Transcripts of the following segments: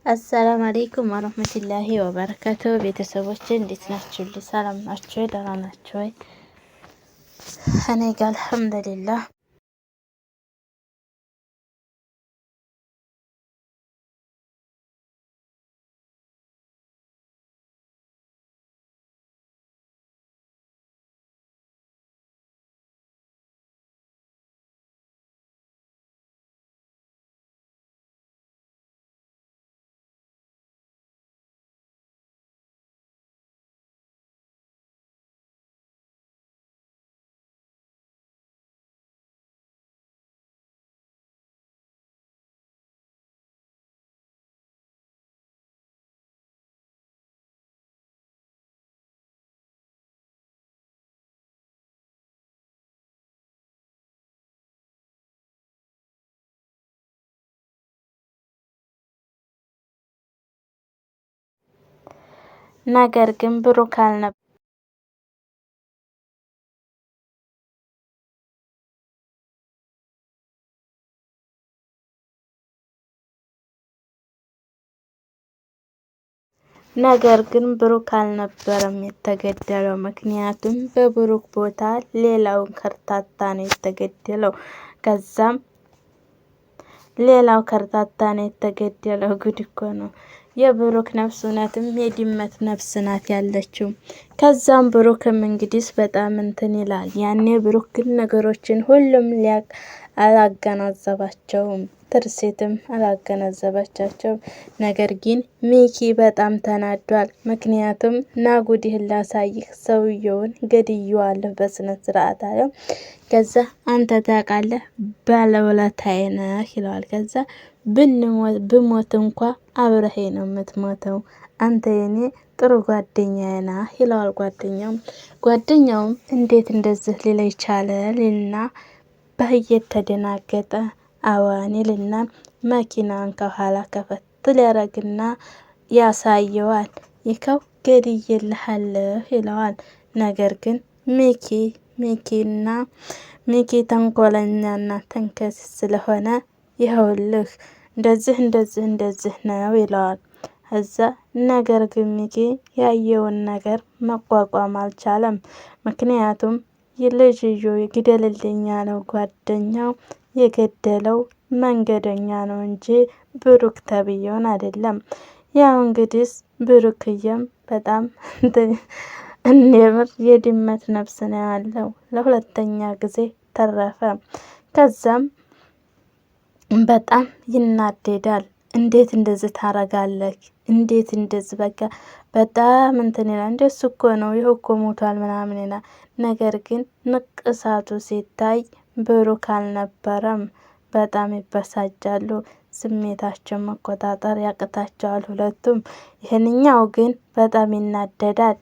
አሰላም አለይኩም ወረህመቱላሂ ወበረካቱ። ቤተሰቦች እንዴት ናችሁ? ሰላም ናችሁ? ደህና ናችሁ? እኔ ጋር አልሐምዱሊላህ። ነገር ግን ብሩክ አልነበረም። ነገር ግን ብሩክ አልነበረም የተገደለው። ምክንያቱም በብሩክ ቦታ ሌላውን ከርታታ ነው የተገደለው። ከዛም ሌላው ከርታታ ነው የተገደለው። ጉድ እኮ ነው። የብሩክ ነፍስ እውነትም የድመት ነፍስ ናት ያለችው። ከዛም ብሩክም እንግዲህ በጣም እንትን ይላል። ያኔ ብሩክ ግን ነገሮችን ሁሉም አላገናዘባቸውም። ትርሴትም አላገናዘባቻቸውም። ነገር ግን ሚኪ በጣም ተናዷል። ምክንያቱም ናጉዲህን ላሳይህ ሰውየውን ገድዬዋለሁ በስነ ስርዓት አለው። ከዛ አንተ ታውቃለህ ባለውለታዬ ነህ ይለዋል። ከዛ ብሞት እንኳ አብረሄ ነው የምትሞተው፣ አንተ የኔ ጥሩ ጓደኛዬ ነህ ይለዋል። ጓደኛውም እንዴት እንደዚህ ሊለኝ ቻለ ልና እየተደናገጠ አዋን ይልና መኪናን ከኋላ ከፈት ሊያረግና ያሳየዋል። ይከው ገድዬልሃለሁ ይለዋል። ነገር ግን ሚኪ ተንኮለኛና ተንከሲስ ስለሆነ ይኸውልህ እንደዚህ ነው ይለዋል። እዛ ነገር ግን ሚኪ ያየውን ነገር መቋቋም አልቻለም። ምክንያቱም ልጅዮ ግደልልኝ ያለው ጓደኛው የገደለው መንገደኛ ነው እንጂ ብሩክ ተብዬውን አይደለም። ያው እንግዲህ ብሩክዬም በጣም የምር የድመት ነፍስ ነው ያለው። ለሁለተኛ ጊዜ ተረፈ። ከዛም በጣም ይናደዳል። እንዴት እንደዚህ ታረጋለህ? እንዴት እንደዚህ በቃ በጣም እንትን ይላል። እንደሱ እኮ ነው ይሄ እኮ ሞቷል ምናምን ይላል። ነገር ግን ንቅሳቱ ሲታይ ብሩክ አልነበረም። በጣም ይበሳጫሉ። ስሜታቸውን መቆጣጠር ያቅታቸዋል ሁለቱም። ይህንኛው ግን በጣም ይናደዳል።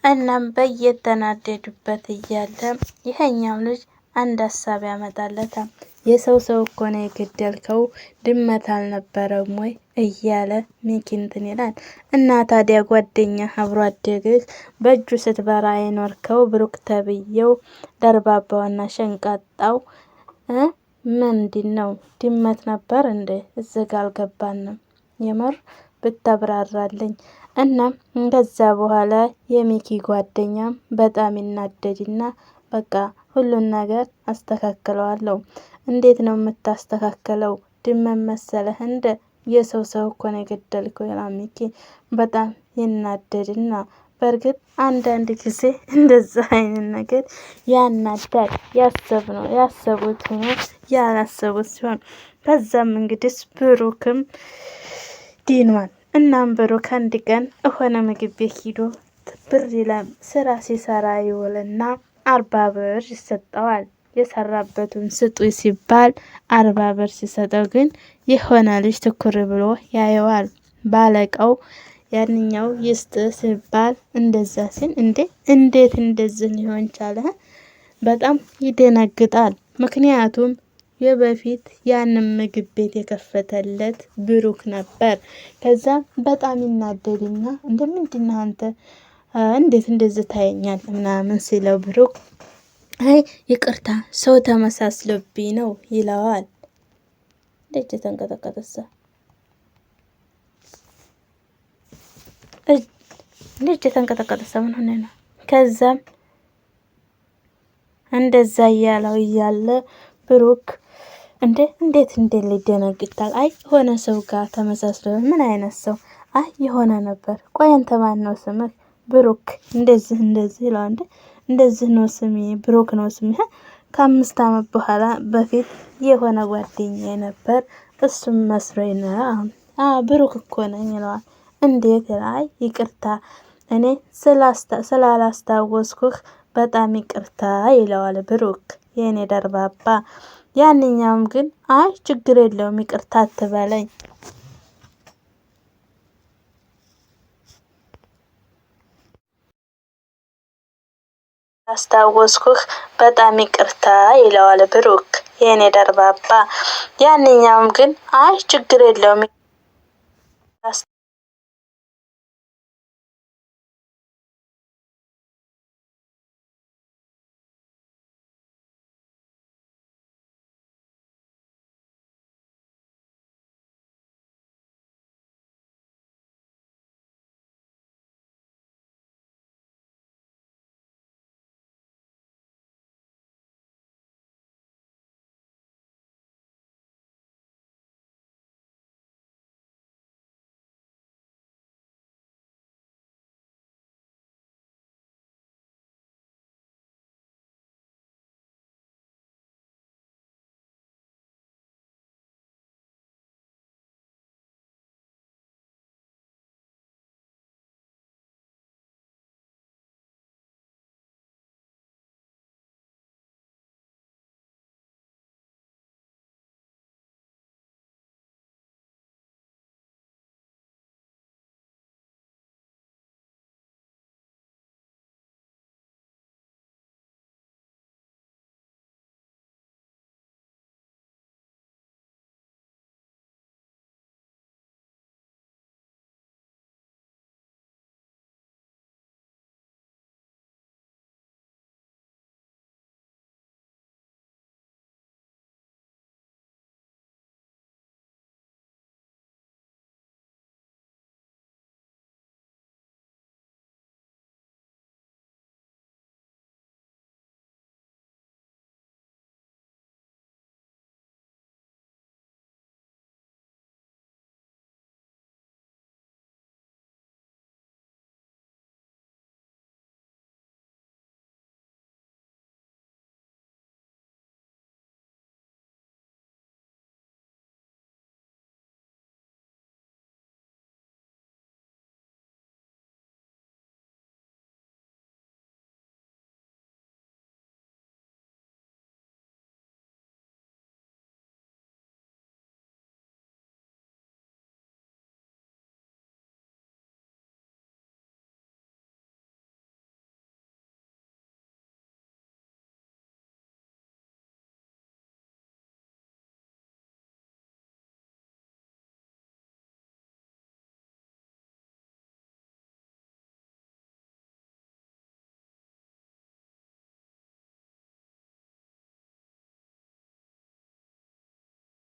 እናም በየተናደዱበት እያለ ይሄኛው ልጅ አንድ ሀሳብ ያመጣለታል። የሰው እኮ ነው የገደልከው፣ ድመት አልነበረም ወይ እያለ ሚኪ እንትን ይላል። እና ታዲያ ጓደኛ አብሮ አደግህ በእጁ ስትበራ የኖርከው ብሩክ ተብዬው ደርባባውና ሸንቃጣው ምንድን ነው? ድመት ነበር እንዴ? እዚህ ጋ አልገባንም። የምር ብታብራራልኝ። እና ከዛ በኋላ የሚኪ ጓደኛም በጣም ይናደድና በቃ ሁሉን ነገር አስተካክለዋለሁ። እንዴት ነው የምታስተካክለው? ድመት መሰለህ እንደ የሰው እኮ ነው የገደልከው ይላል ሚኪ። በጣም ይናደድና በእርግጥ አንዳንድ ጊዜ እንደዛ አይነት ነገር ያናዳል። ያሰቡት ሆኖ ያላሰቡት ሲሆን ከዛም እንግዲህ ብሩክም ዲኗል። እናም ብሩክ አንድ ቀን የሆነ ምግብ ቤት ሂዶ ብር ይላል ስራ ሲሰራ ይውልና 40 ብር ይሰጠዋል። የሰራበትን ስጡ ሲባል 40 ብር ሲሰጠው ግን የሆነ ልጅ ትኩር ብሎ ያየዋል። ባለቀው ያንኛው ይስጥ ሲባል እንደዛ ሲል እንዴት እንደዚህ ሊሆን ቻለ? በጣም ይደነግጣል። ምክንያቱም የበፊት ያንን ምግብ ቤት የከፈተለት ብሩክ ነበር። ከዛ በጣም ይናደድና ምንድነው አንተ እንዴት እንደዚህ ታየኛለህ ምናምን ሲለው ብሩክ አይ ይቅርታ ሰው ተመሳስሎብኝ ነው ይለዋል። እንዴት ተንቀጠቀጠሰ ልጅ የተንቀጠቀጠ ምን ሆነ ነው? ከዛም እንደዛ እያለው እያለ ብሩክ እንዴት ሊደነግጣል? አይ የሆነ ሰው ጋር ተመሳስሎ ምን አይነት ሰው? አይ የሆነ ነበር። ቆይ አንተ ማን ነው ስምህ? ብሩክ እንደዚህ ይለዋል። እንደዚህ ነው ስሜ ብሩክ ነው ስሜ። ከ5 አመት በፊት የሆነ ጓደኛዬ ነበር እሱም መስሎኝ ነው። ብሩክ እኮ ነኝ ይለዋል። እንዴት? አይ ይቅርታ እኔ ስላላስታወስኩህ በጣም ይቅርታ ይለዋል ብሩክ የኔ ደርባባ። ያንኛውም ግን አይ ችግር የለውም ይቅርታ አትበለኝ አስታወስኩህ በጣም ይቅርታ ይለዋል ብሩክ የኔ ደርባባ። ያንኛውም ግን አይ ችግር የለውም